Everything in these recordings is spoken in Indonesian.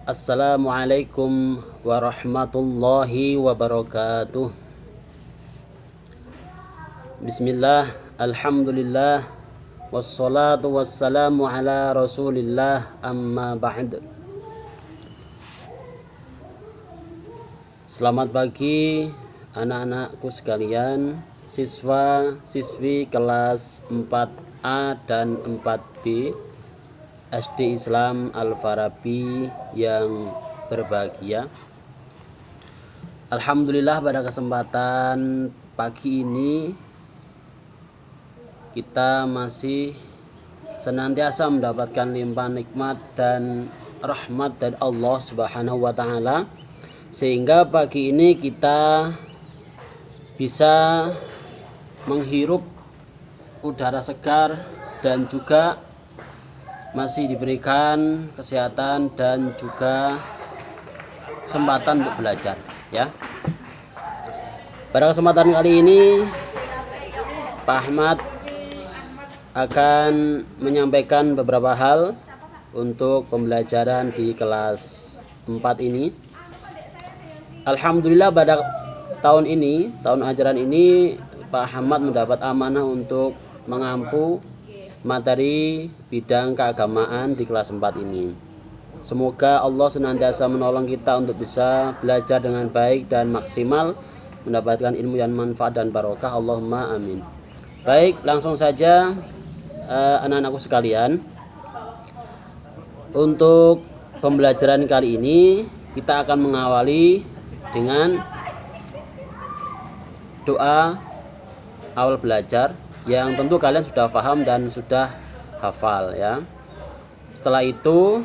Assalamualaikum warahmatullahi wabarakatuh. Bismillah, alhamdulillah, wassalatu wassalamu ala rasulillah, amma ba'd. Selamat pagi anak-anakku sekalian, siswa-siswi kelas 4A dan 4B SD Islam Al-Farabi yang berbahagia. Alhamdulillah, pada kesempatan pagi ini kita masih senantiasa mendapatkan limpahan nikmat dan rahmat dari Allah Subhanahu wa taala, sehingga pagi ini kita bisa menghirup udara segar dan juga masih diberikan kesehatan dan juga kesempatan untuk belajar, ya. Pada kesempatan kali ini Pak Ahmad akan menyampaikan beberapa hal untuk pembelajaran di kelas 4 ini. Alhamdulillah, pada tahun ajaran ini Pak Ahmad mendapat amanah untuk mengampu materi bidang keagamaan di kelas 4 ini. Semoga Allah senantiasa menolong kita untuk bisa belajar dengan baik dan maksimal, mendapatkan ilmu yang manfaat dan barokah. Allahumma amin. Baik, langsung saja anak-anakku sekalian. Untuk pembelajaran kali ini kita akan mengawali dengan doa awal belajar yang tentu kalian sudah paham dan sudah hafal, ya. Setelah itu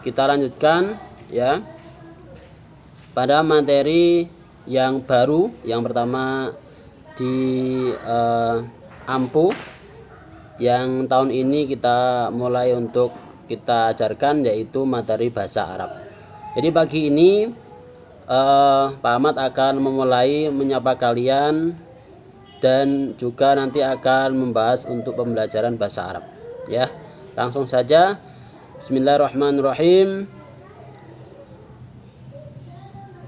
kita lanjutkan, ya, pada materi yang baru. Yang pertama di ampu yang tahun ini kita mulai untuk kita ajarkan, yaitu materi bahasa Arab. Jadi pagi ini Pak Ahmad akan memulai menyapa kalian dan juga nanti akan membahas untuk pembelajaran bahasa Arab, ya. Langsung saja. Bismillahirrahmanirrahim.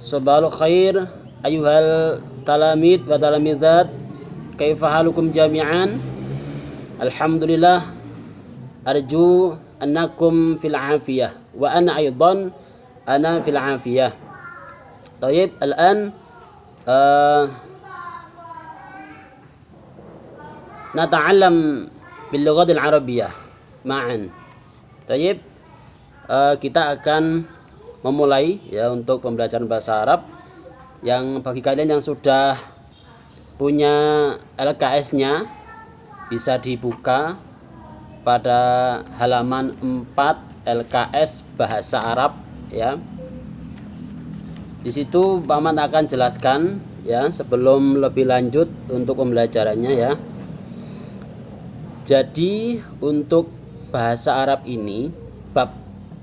Sabahul khair ayuhal talamid wa talamizat, kaifa halukum jami'an? Alhamdulillah, arju annakum fil afiyah wa ana aydan ana fil afiyah. Tayyib, al-an nata'allam bil lughatil arabiyyah ma'an. Tayyib, kita akan memulai, ya, untuk pembelajaran bahasa Arab. Yang bagi kalian yang sudah punya LKS-nya bisa dibuka pada halaman 4 LKS bahasa Arab, ya. Di situ Pak Ahmad akan jelaskan, ya, sebelum lebih lanjut untuk pembelajarannya, ya. Jadi untuk bahasa Arab ini bab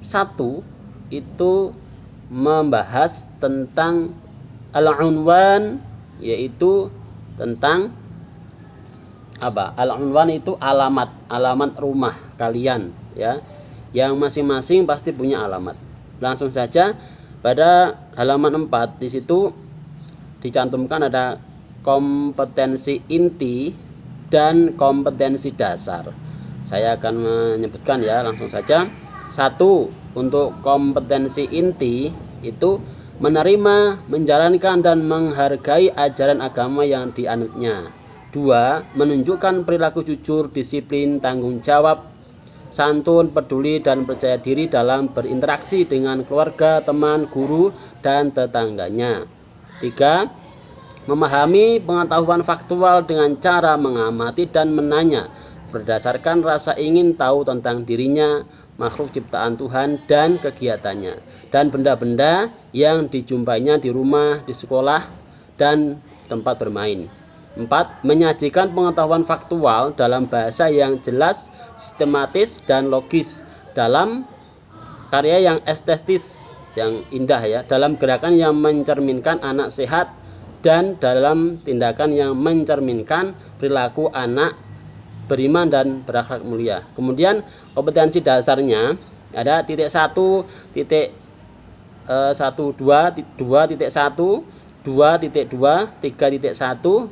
1 itu membahas tentang al-unwan, yaitu tentang apa? Al-unwan itu alamat rumah kalian, ya. Yang masing-masing pasti punya alamat. Langsung saja pada halaman 4, di situ dicantumkan ada kompetensi inti dan kompetensi dasar. Saya akan menyebutkan, ya, langsung saja. 1, untuk kompetensi inti itu menerima, menjalankan dan menghargai ajaran agama yang dianutnya. 2, menunjukkan perilaku jujur, disiplin, tanggung jawab, santun, peduli dan percaya diri dalam berinteraksi dengan keluarga, teman, guru dan tetangganya. 3, memahami pengetahuan faktual dengan cara mengamati dan menanya berdasarkan rasa ingin tahu tentang dirinya, makhluk ciptaan Tuhan dan kegiatannya, dan benda-benda yang dijumpainya di rumah, di sekolah, dan tempat bermain. 4, menyajikan pengetahuan faktual dalam bahasa yang jelas, sistematis, dan logis, dalam karya yang estetis, yang indah, ya, dalam gerakan yang mencerminkan anak sehat, dan dalam tindakan yang mencerminkan perilaku anak beriman dan berakhlak mulia. Kemudian kompetensi dasarnya ada titik 1, titik 1, 2, 2.1, 2.2, 3.1,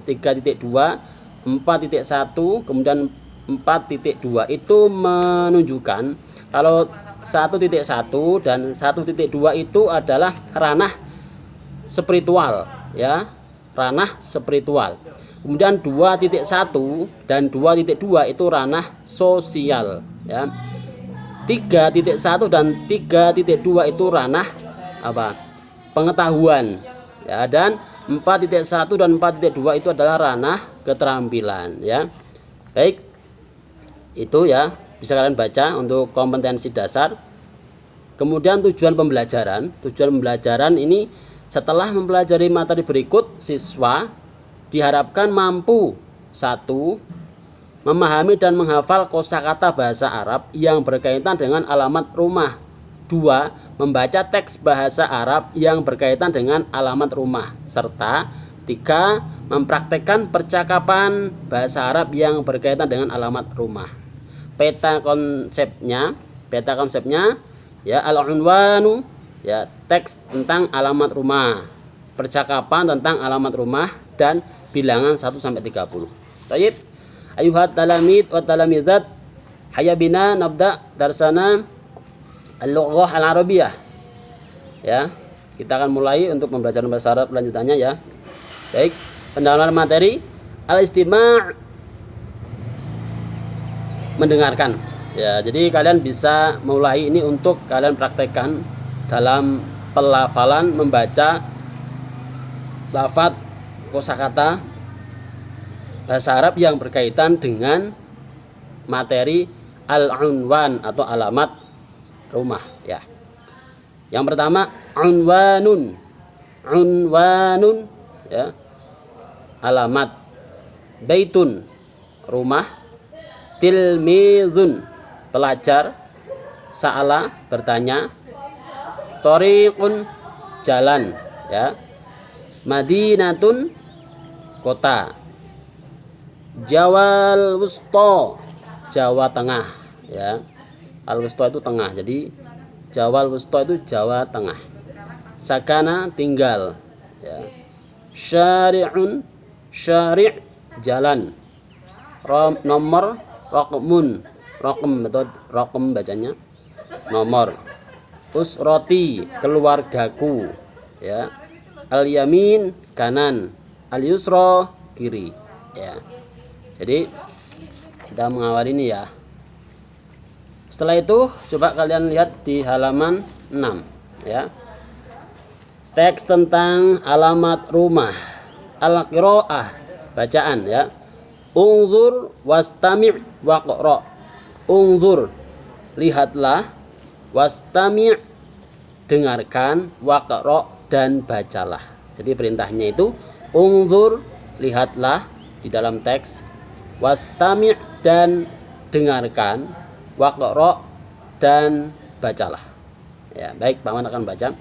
3.2, 4.1, kemudian 4.2. Itu menunjukkan kalau 1.1 dan 1.2 itu adalah ranah spiritual, ya, ranah spiritual. Kemudian 2.1 dan 2.2 itu ranah sosial, ya. 3.1 dan 3.2 itu ranah apa? Pengetahuan, ya, dan 4.1 dan 4.2 itu adalah ranah keterampilan, ya. Baik, itu ya bisa kalian baca untuk kompetensi dasar. Kemudian tujuan pembelajaran ini setelah mempelajari materi berikut, siswa diharapkan mampu 1. Memahami dan menghafal kosakata bahasa Arab yang berkaitan dengan alamat rumah. 2. Membaca teks bahasa Arab yang berkaitan dengan alamat rumah. Serta 3. Mempraktekkan percakapan bahasa Arab yang berkaitan dengan alamat rumah. Peta konsepnya ya, al-unwanu, ya, teks tentang alamat rumah, percakapan tentang alamat rumah, dan bilangan 1 sampai 30. Baik, ayuhat talamid wa talamizat, hayya bina nabda darsana al-lughah al-arabiyah. Ya, kita akan mulai untuk pembelajaran bahasa Arab lanjutannya, ya. Baik, pendalaman materi, al-istima', mendengarkan. Ya, jadi kalian bisa mulai ini untuk kalian praktekkan dalam pelafalan membaca lafaz kosakata bahasa Arab yang berkaitan dengan materi al-unwan atau alamat rumah, ya. Yang pertama, unwanun, ya, alamat. Baitun, rumah. Tilmizun, pelajar. Sa'ala, bertanya. Thoriqun, jalan, ya. Madinatun, kota. Jawal wusto, Jawa Tengah, ya. Al-wusto itu tengah, jadi Jawal wusto itu Jawa Tengah. Sakana, tinggal, ya. Syari'un, syari', jalan. Nomor, raqmun, raqm atau raqm bacanya, nomor. Usroti, keluargaku, ya. Al-yamin, kanan. Al-yusra, kiri, ya. Jadi kita mengawal ini, ya. Setelah itu coba kalian lihat di halaman 6, ya. Teks tentang alamat rumah. Al-qiraah, bacaan, ya. Unzur wastami' waqra. Unzur, lihatlah. Wastami', dengarkan. Waqra, dan bacalah. Jadi perintahnya itu unzur, lihatlah di dalam teks. Wastami', dan dengarkan. Waqra, dan bacalah. Ya, baik, Pak Man akan baca.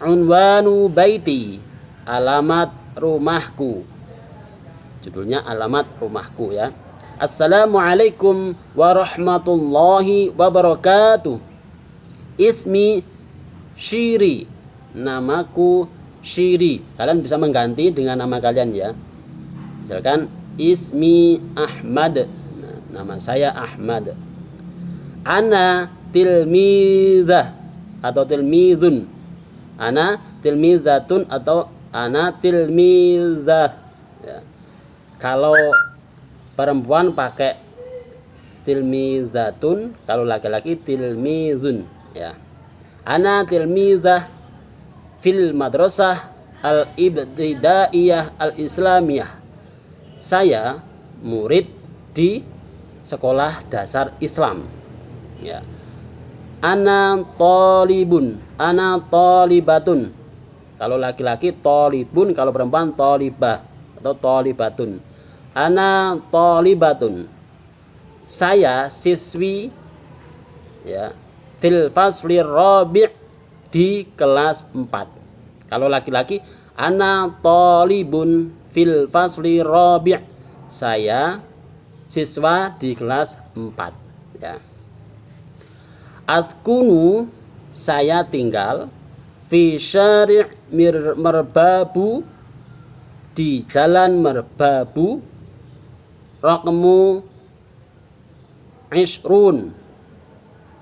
Unwanu baiti, alamat rumahku. Judulnya alamat rumahku, ya. Assalamualaikum warahmatullahi wabarakatuh. Ismi Syiri, namaku Syiri. Kalian bisa mengganti dengan nama kalian, ya. Misalkan Ismi Ahmad, nah, nama saya Ahmad. Ana tilmizah atau tilmizun. Ana tilmizatun atau ana tilmizah, ya. Kalau perempuan pakai tilmizatun, kalau laki-laki tilmizun, ya. Ana tilmizah fil madrasah al-ibtidaiyah al-islamiyah. Saya murid di sekolah dasar Islam, ya. Ana tolibun, ana tolibatun. Kalau laki-laki tolibun, kalau perempuan tolibah atau tolibatun. Ana tolibatun, saya siswi, ya. Fil fasli rabi', di kelas 4. Kalau laki-laki ana tolibun fil fasli rabi', saya siswa di kelas 4 ya. Askunu saya tinggal fi syari' merbabu di jalan merbabu raqmu ishrun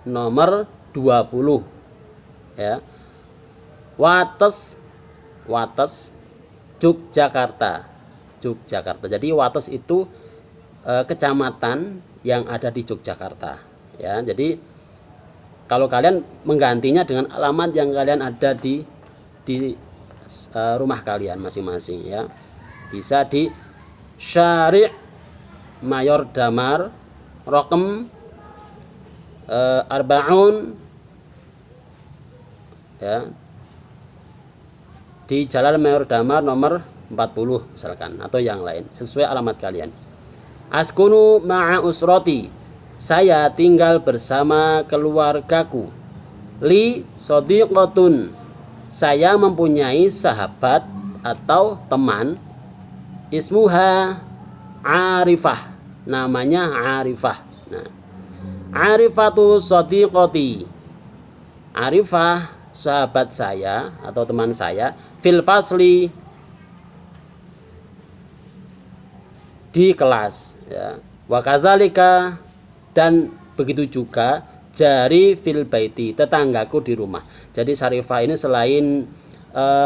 nomor 20 ya. Wates Yogyakarta. Jadi Wates itu kecamatan yang ada di Yogyakarta ya. Jadi kalau kalian menggantinya dengan alamat yang kalian ada di rumah kalian masing-masing ya, bisa di Syari' Mayor Damar Rokem Arbaun ya, di Jalan Mayor Damar nomor 40 misalkan, atau yang lain sesuai alamat kalian. Askunu ma'a usroti, saya tinggal bersama keluargaku. Li sodiqotun, saya mempunyai sahabat atau teman. Ismuha Arifah, namanya Arifah. Nah, Arifatu sodiqoti, Arifah sahabat saya atau teman saya. Fil fasli, di kelas ya. Wa kadzalika, dan begitu juga jari fil baiti, tetanggaku di rumah. Jadi Syarifah ini selain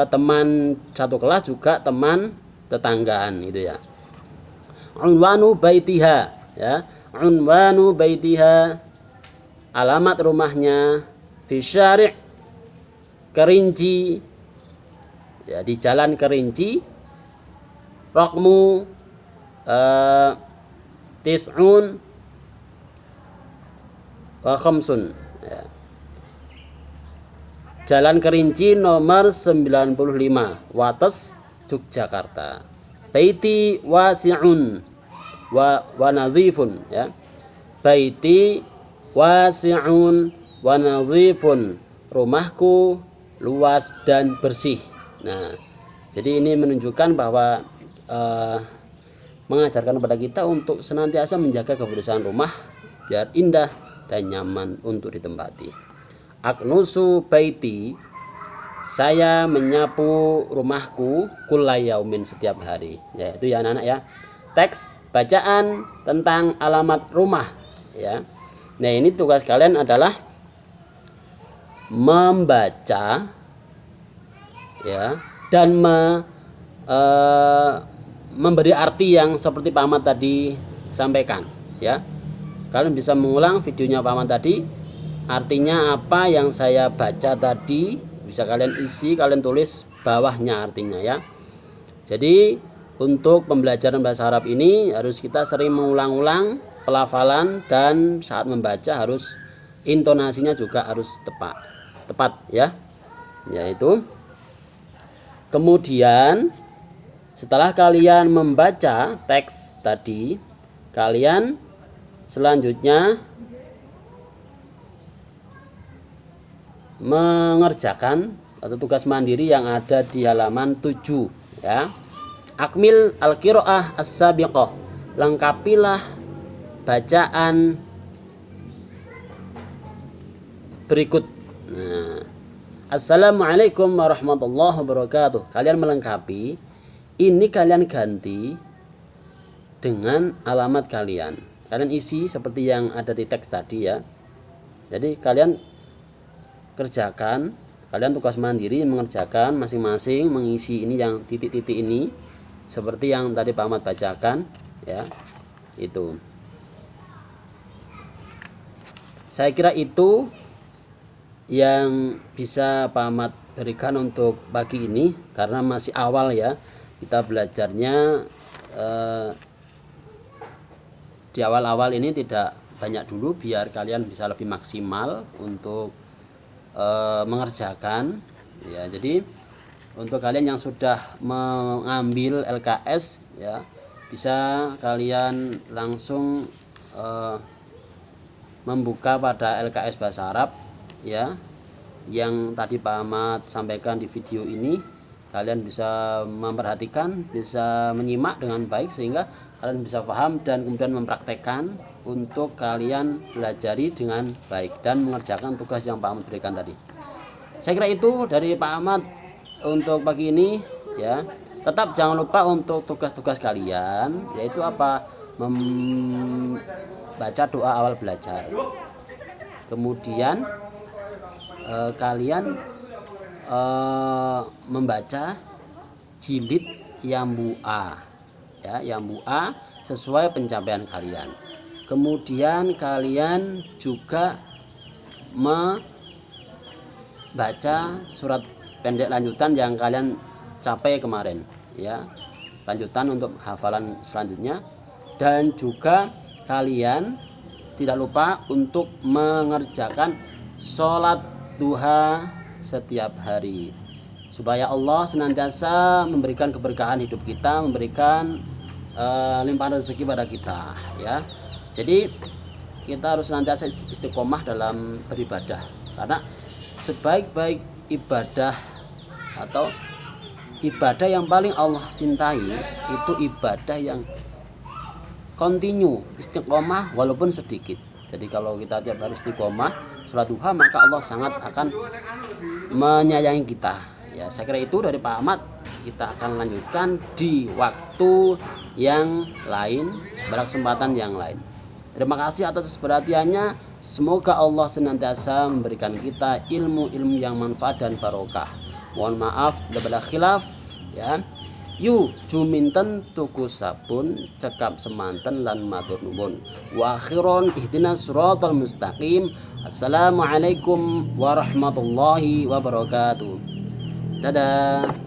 teman satu kelas juga teman tetanggaan gitu ya. Unwanu baitiha ya. Unwanu baitiha, alamat rumahnya fi syari' Kerinci ya, di Jalan Kerinci raqmu tis'un wa khamsun ya. Jalan Kerinci nomor 95, Wates Yogyakarta. Baiti wasi'un wa nazifun ya. Baiti wasi'un wa nazifun, rumahku luas dan bersih. Nah, jadi ini menunjukkan bahwa mengajarkan kepada kita untuk senantiasa menjaga kebersihan rumah biar indah dan nyaman untuk ditempati. Aknusu baiti, saya menyapu rumahku kullayaumin, setiap hari. Ya, itu ya anak-anak ya. Teks bacaan tentang alamat rumah ya. Nah, ini tugas kalian adalah membaca ya, dan memberi arti yang seperti Pak Ahmad tadi sampaikan ya. Kalian bisa mengulang videonya Pak Ahmad tadi, artinya apa yang saya baca tadi bisa kalian isi, kalian tulis bawahnya artinya ya. Jadi untuk pembelajaran bahasa Arab ini harus kita sering mengulang-ulang pelafalan, dan saat membaca harus intonasinya juga harus tepat ya. Yaitu kemudian setelah kalian membaca teks tadi, kalian selanjutnya mengerjakan atau tugas mandiri yang ada di halaman 7 ya. Akmil al-qiraah as-sabiqah, lengkapilah bacaan berikut. Nah, Assalamualaikum warahmatullahi wabarakatuh. Kalian melengkapi, ini kalian ganti dengan alamat kalian. Kalian isi seperti yang ada di teks tadi ya. Jadi kalian kerjakan, kalian tugas mandiri mengerjakan masing-masing, mengisi ini yang titik-titik ini seperti yang tadi Pak Ahmad bacakan ya. Itu saya kira itu yang bisa Pak Ahmad berikan untuk pagi ini, karena masih awal ya kita belajarnya. Di awal-awal ini tidak banyak dulu biar kalian bisa lebih maksimal untuk mengerjakan ya. Jadi untuk kalian yang sudah mengambil LKS ya, bisa kalian langsung membuka pada LKS Bahasa Arab ya, yang tadi Pak Ahmad sampaikan di video ini. kalian bisa memperhatikan, bisa menyimak dengan baik sehingga kalian bisa paham dan kemudian mempraktekkan untuk kalian pelajari dengan baik dan mengerjakan tugas yang Pak Ahmad berikan tadi. Saya kira itu dari Pak Ahmad untuk pagi ini ya. Tetap jangan lupa untuk tugas-tugas kalian, yaitu apa? Membaca doa awal belajar. Kemudian kalian membaca jilid Yambua ya, Yambua sesuai pencapaian kalian. Kemudian kalian juga membaca surat pendek lanjutan yang kalian capai kemarin ya, lanjutan untuk hafalan selanjutnya. Dan juga kalian tidak lupa untuk mengerjakan sholat duha setiap hari supaya Allah senantiasa memberikan keberkahan hidup kita, memberikan limpahan rezeki pada kita ya. Jadi kita harus senantiasa istiqomah dalam beribadah, karena sebaik-baik ibadah atau ibadah yang paling Allah cintai itu ibadah yang kontinu, istiqomah walaupun sedikit. Jadi kalau kita tiap hari istiqomah sholat duha, maka Allah sangat akan menyayangi kita ya. Saya kira itu dari Pak Ahmad. Kita akan lanjutkan di waktu yang lain, pada kesempatan yang lain. Terima kasih atas perhatiannya. Semoga Allah senantiasa memberikan kita ilmu-ilmu yang manfaat dan barokah. Mohon maaf bila khilaf ya. Yu juminten tuku sabun cekap semanten lan matur nuwun. Wa akhiron ihdinas siratal mustaqim. Assalamualaikum warahmatullahi wabarakatuh. Dadah.